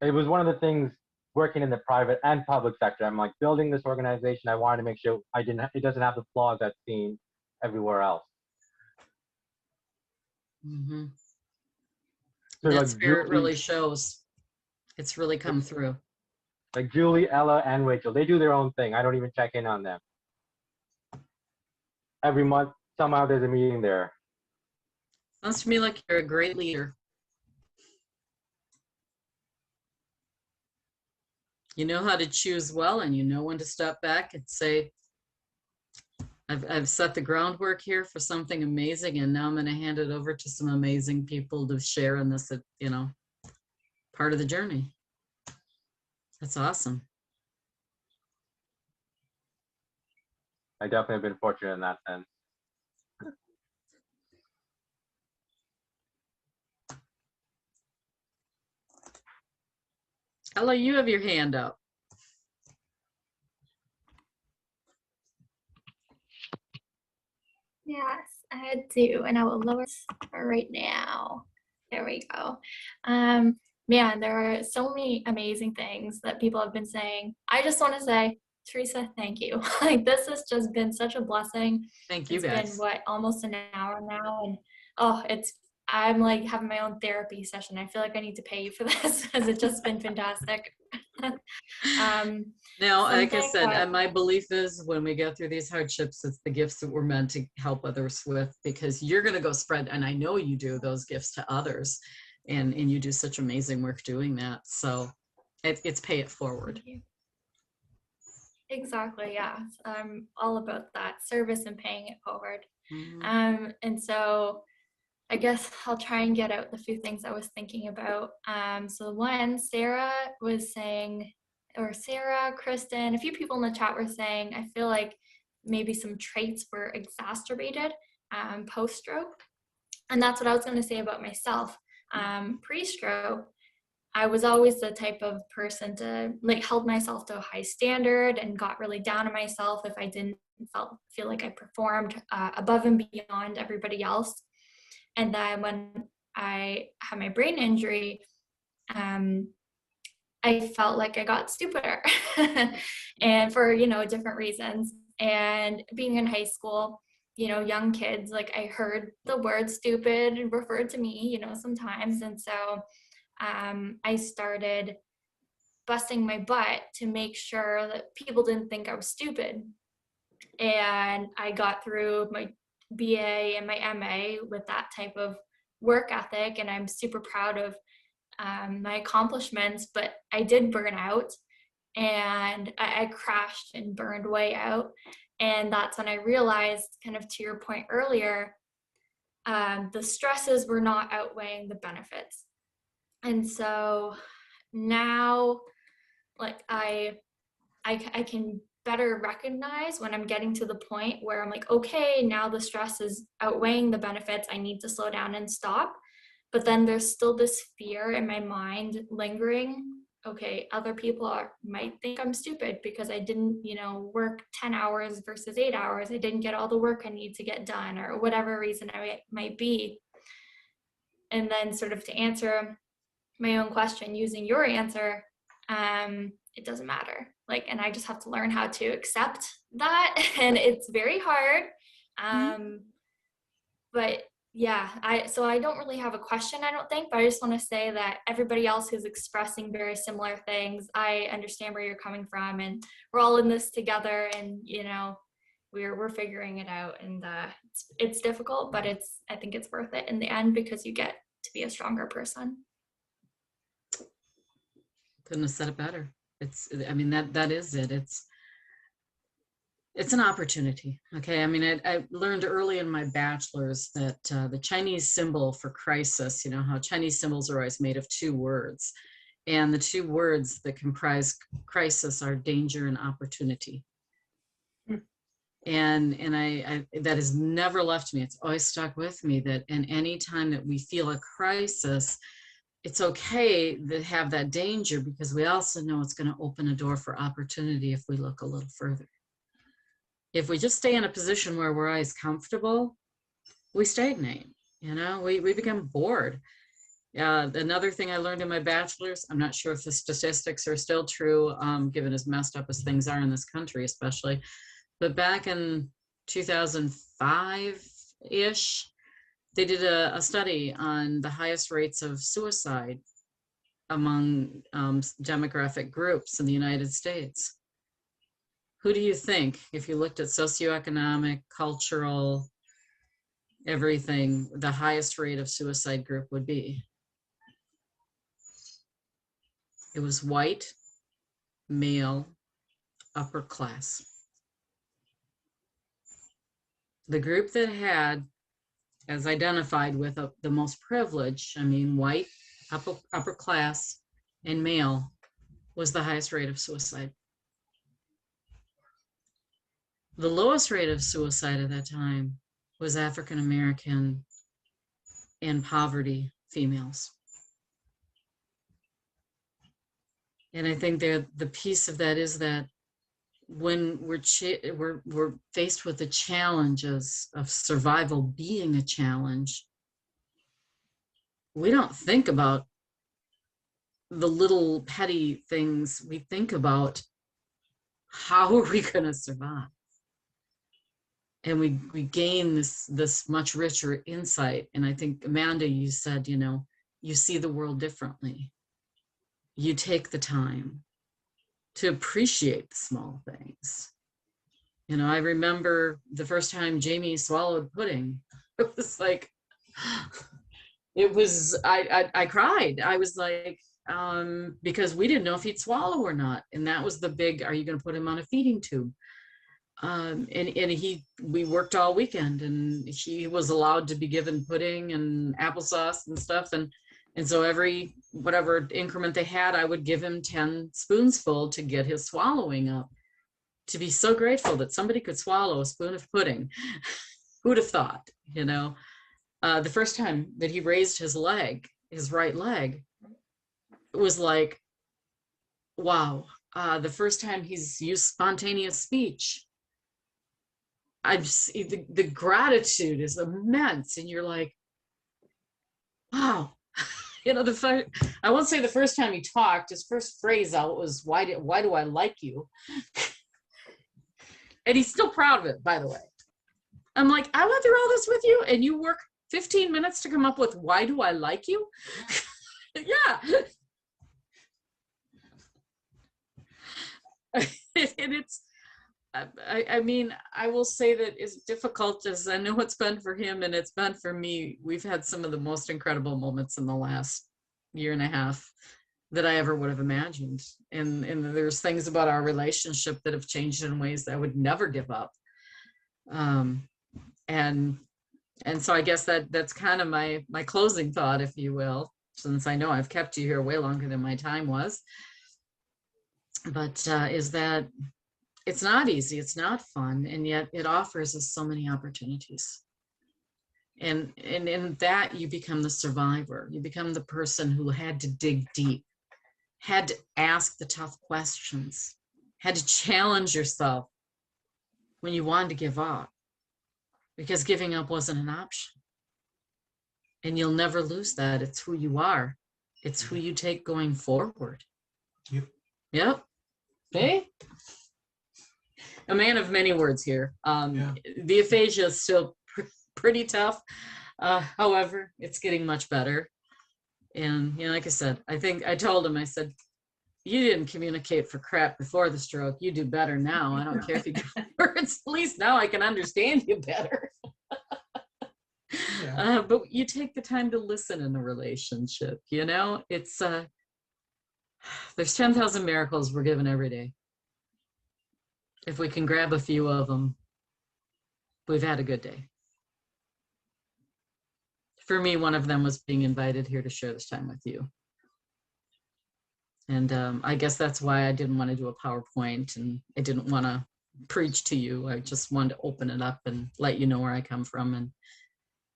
It was one of the things working in the private and public sector. I'm like, building this organization, I wanted to make sure it doesn't have the flaws that's seen everywhere else. So That like spirit really shows. It's really come through. Like Julie, Ella, and Rachel, they do their own thing. I don't even check in on them. Every month, somehow there's a meeting there. Sounds to me like you're a great leader. You know how to choose well, and you know when to step back and say, I've set the groundwork here for something amazing, and now I'm going to hand it over to some amazing people to share in this, part of the journey. That's awesome. I definitely have been fortunate in that sense. Ella, you have your hand up. Yes, I do, and I will lower right now. There we go. Man, there are so many amazing things that people have been saying. I just want to say, Teresa, thank you. Like, this has just been such a blessing. Thank you, guys. It's been almost an hour now, and I'm like having my own therapy session. I feel like I need to pay you for this because it's just been fantastic. Now, like I said, my belief is when we go through these hardships, it's the gifts that we're meant to help others with, because you're going to go spread, and I know you do, those gifts to others. and you do such amazing work doing that. So it's pay it forward. Thank you. Exactly, yeah. I'm all about that service and paying it forward. And so I guess I'll try and get out the few things I was thinking about. So one, Sarah was saying, or Sarah, Kristen, a few people in the chat were saying, I feel like maybe some traits were exacerbated post-stroke. And that's what I was going to say about myself. Pre-stroke, I was always the type of person to like held myself to a high standard and got really down on myself if I didn't feel like I performed above and beyond everybody else. And then when I had my brain injury, I felt like I got stupider and for, different reasons. And being in high school, young kids, like I heard the word stupid referred to me, sometimes. And so I started busting my butt to make sure that people didn't think I was stupid. And I got through my BA and my MA with that type of work ethic, and I'm super proud of my accomplishments, but I did burn out, and I crashed and burned way out. And that's when I realized, kind of to your point earlier, the stresses were not outweighing the benefits. And so now, like I can better recognize when I'm getting to the point where I'm like, okay, now the stress is outweighing the benefits. I need to slow down and stop. But then there's still this fear in my mind lingering. Okay, other people might think I'm stupid because I didn't, work 10 hours versus 8 hours. I didn't get all the work I need to get done, or whatever reason I might be. And then sort of to answer my own question using your answer, it doesn't matter. And I just have to learn how to accept that. And it's very hard. But yeah, so I don't really have a question, I don't think, but I just want to say that everybody else who's expressing very similar things, I understand where you're coming from, and we're all in this together, and we're figuring it out, and it's difficult, but I think it's worth it in the end because you get to be a stronger person. Couldn't have said it better. That is it. It's an opportunity. Okay. I learned early in my bachelor's that the Chinese symbol for crisis, how Chinese symbols are always made of two words. And the two words that comprise crisis are danger and opportunity. And I that has never left me. It's always stuck with me that in any time that we feel a crisis, it's okay to have that danger, because we also know it's going to open a door for opportunity if we look a little further. If we just stay in a position where we're always comfortable, we stagnate, we become bored. Another thing I learned in my bachelor's, I'm not sure if the statistics are still true, given as messed up as things are in this country, especially, but back in 2005-ish, they did a study on the highest rates of suicide among demographic groups in the United States. Who do you think, if you looked at socioeconomic, cultural, everything, the highest rate of suicide group would be? It was white, male, upper class. The group that had, as identified with the most privilege, white, upper class, and male, was the highest rate of suicide. The lowest rate of suicide at that time was African American and poverty females. And I think the piece of that is that when we're faced with the challenges of survival being a challenge, we don't think about the little petty things. We think about, how are we going to survive? And we gain this much richer insight. And I think, Amanda, you said, you see the world differently. You take the time to appreciate the small things. I remember the first time Jamie swallowed pudding. It was like, it was, I cried. I was like, because we didn't know if he'd swallow or not. And that was the big, are you going to put him on a feeding tube? And we worked all weekend, and he was allowed to be given pudding and applesauce and stuff. And so every, whatever increment they had, I would give him 10 spoonsful to get his swallowing up. To be so grateful that somebody could swallow a spoon of pudding. Who'd have thought, you know? The first time that he raised his leg, his right leg, it was like, wow. The first time he's used spontaneous speech, the gratitude is immense, and you're like, wow. You know, I won't say the first time he talked, his first phrase out was, why do I like you? And he's still proud of it, by the way. I'm like, I went through all this with you, and you work 15 minutes to come up with, why do I like you? Yeah. And it's, I mean, I will say that as difficult as I know it's been for him and it's been for me, we've had some of the most incredible moments in the last year and a half that I ever would have imagined. And there's things about our relationship that have changed in ways that I would never give up. And so I guess that's kind of my closing thought, if you will, since I know I've kept you here way longer than my time was. But is that it's not easy, it's not fun, and yet it offers us so many opportunities. And in that, you become the survivor. You become the person who had to dig deep, had to ask the tough questions, had to challenge yourself when you wanted to give up, because giving up wasn't an option. And you'll never lose that. It's who you are. It's who you take going forward. Yep. Okay. A man of many words here. The aphasia is still pretty tough. However, it's getting much better. And, you know, like I said, I think I told him, I said, you didn't communicate for crap before the stroke. You do better now. I don't care if you do words. At least now I can understand you better. But you take the time to listen in a relationship, you know, it's, there's 10,000 miracles we're given every day. If we can grab a few of them, we've had a good day. For me, one of them was being invited here to share this time with you. And I guess that's why I didn't want to do a PowerPoint, and I didn't want to preach to you. I just wanted to open it up and let you know where I come from,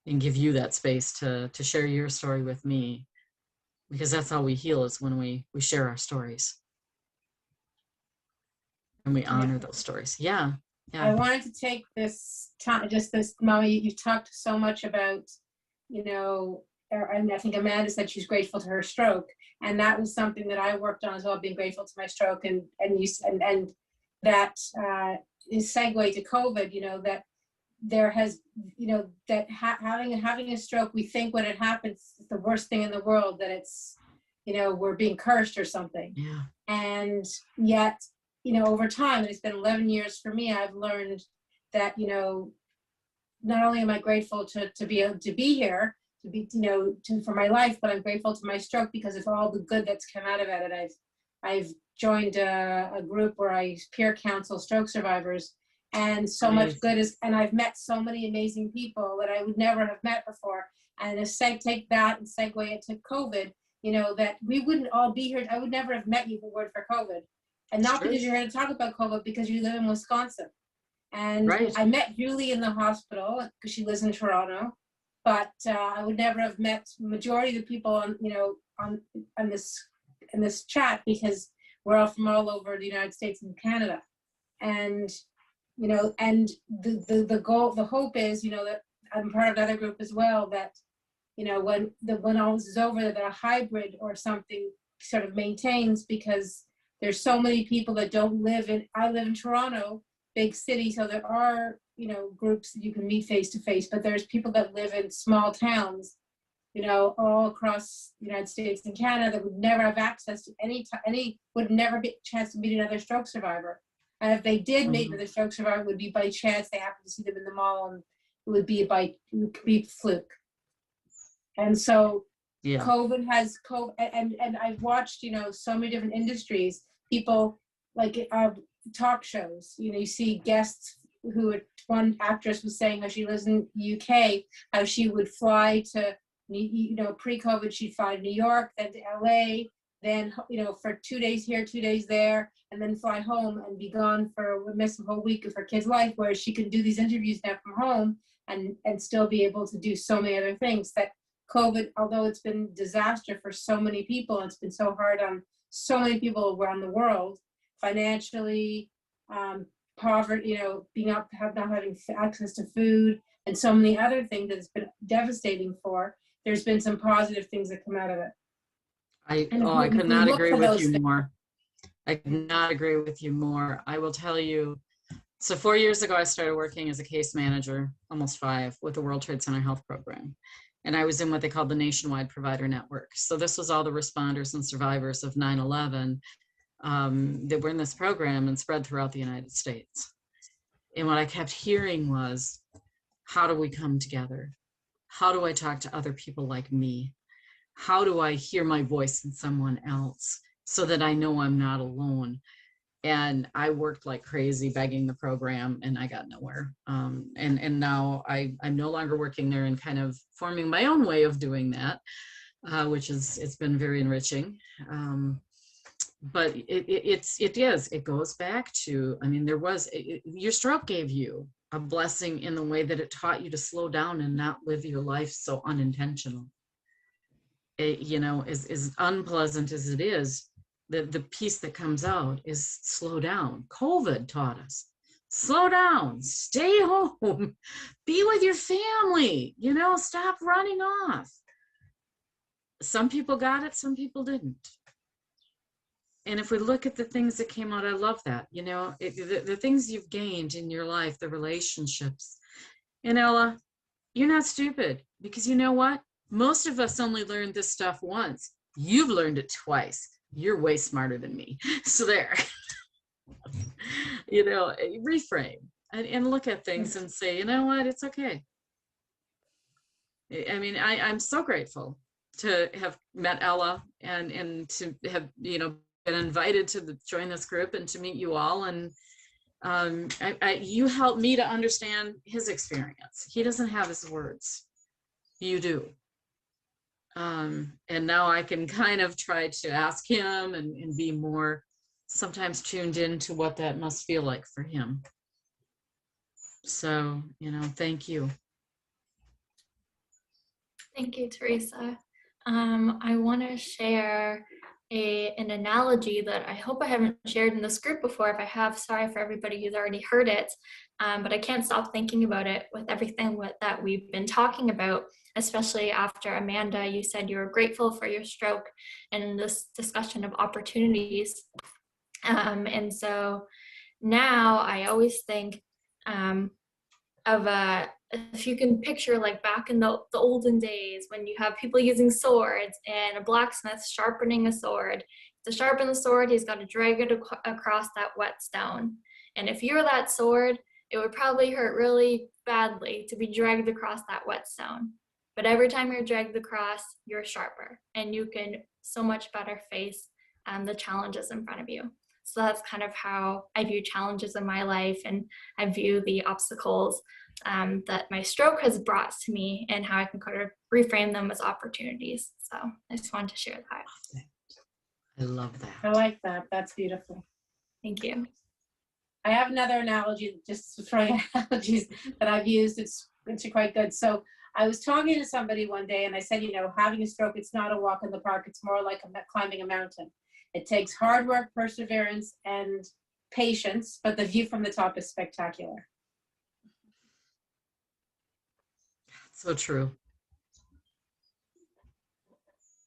and give you that space to share your story with me, because that's how we heal, is when we share our stories and we honor those stories. Yeah. I wanted to take this time, just this moment. You talked so much about, you know, and I think Amanda said she's grateful to her stroke, and that was something that I worked on as well, being grateful to my stroke, and that is segue to COVID. You know, that there has, you know, that having a stroke, we think when it happens, it's the worst thing in the world, that it's, you know, we're being cursed or something. Yeah. And yet, you know, over time, and it's been 11 years for me, I've learned that, you know, not only am I grateful to be able to be here, to be, you know, for my life, but I'm grateful to my stroke because of all the good that's come out of it. And I've joined a group where I peer counsel stroke survivors, and so much good is, and I've met so many amazing people that I would never have met before. And to take that and segue it to COVID, you know, that we wouldn't all be here. I would never have met you if it weren't for COVID. And not because you're here to talk about COVID, because you live in Wisconsin. And I met Julie in the hospital because she lives in Toronto, but I would never have met the majority of the people on, you know, on this chat, because we're all from all over the United States and Canada. And, you know, and the goal, the hope is, you know, that I'm part of another group as well, that, you know, when all this is over, that a hybrid or something sort of maintains, because there's so many people that don't live in, I live in Toronto, big city, so there are, you know, groups that you can meet face to face, but there's people that live in small towns, you know, all across the United States and Canada, that would never have access to any would never get a chance to meet another stroke survivor. And if they did meet with a stroke survivor, it would be by chance. They happened to see them in the mall, and it would be fluke. And so Yeah. COVID has and I've watched, you know, so many different industries, people like talk shows, you know, you see guests who, one actress was saying how she lives in UK, how she would fly to, you know, pre-COVID, she'd fly to New York, then to LA, then, you know, for 2 days here, 2 days there, and then fly home and be gone for, miss a whole week of her kid's life, whereas she can do these interviews now from home and still be able to do so many other things. That COVID, although it's been disaster for so many people, it's been so hard on so many people around the world, financially, poverty, you know, not having access to food, and so many other things that it's been devastating for. There's been some positive things that come out of it. I could not agree with you more. I could not agree with you more. I will tell you, so 4 years ago, I started working as a case manager, almost 5, with the World Trade Center Health Program. And I was in what they called the Nationwide Provider Network. So this was all the responders and survivors of 9/11 that were in this program and spread throughout the United States. And what I kept hearing was, how do we come together? How do I talk to other people like me? How do I hear my voice in someone else so that I know I'm not alone? And I worked like crazy begging the program, and I got nowhere. And now I'm no longer working there and kind of forming my own way of doing that, which it's been very enriching. But it goes back to, I mean, your stroke gave you a blessing in the way that it taught you to slow down and not live your life so unintentional. You know, as unpleasant as it is, the piece that comes out is slow down. COVID taught us, slow down, stay home, be with your family, you know, stop running off. Some people got it, some people didn't. And if we look at the things that came out, I love that, you know, the things you've gained in your life, the relationships. And Ella, you're not stupid, because you know what? Most of us only learned this stuff once. You've learned it twice. You're way smarter than me. So there, you know, reframe and look at things and say, you know what, it's okay. I mean, I'm so grateful to have met Ella and to have, you know, been invited to join this group and to meet you all. And you helped me to understand his experience. He doesn't have his words. You do. And now I can kind of try to ask him and be more sometimes tuned into what that must feel like for him. So, you know, thank you. Thank you, Teresa. I want to share an analogy that I hope I haven't shared in this group before. If I have, sorry for everybody who's already heard it, but I can't stop thinking about it with everything that we've been talking about, especially after, Amanda, you said you were grateful for your stroke and this discussion of opportunities. And so now I always think if you can picture like back in the olden days when you have people using swords and a blacksmith sharpening a sword. To sharpen the sword, he's got to drag it across that whetstone. And if you're that sword, it would probably hurt really badly to be dragged across that whetstone. But every time you're dragged across, you're sharper and you can so much better face the challenges in front of you. So that's kind of how I view challenges in my life, and I view the obstacles that my stroke has brought to me and how I can kind of reframe them as opportunities. So I just wanted to share that. I love that. I like that. That's beautiful. Thank you. I have another analogy, just throwing analogies that I've used. It's quite good. So I was talking to somebody one day and I said, you know, having a stroke, it's not a walk in the park. It's more like climbing a mountain. It takes hard work, perseverance, and patience, but the view from the top is spectacular. So true.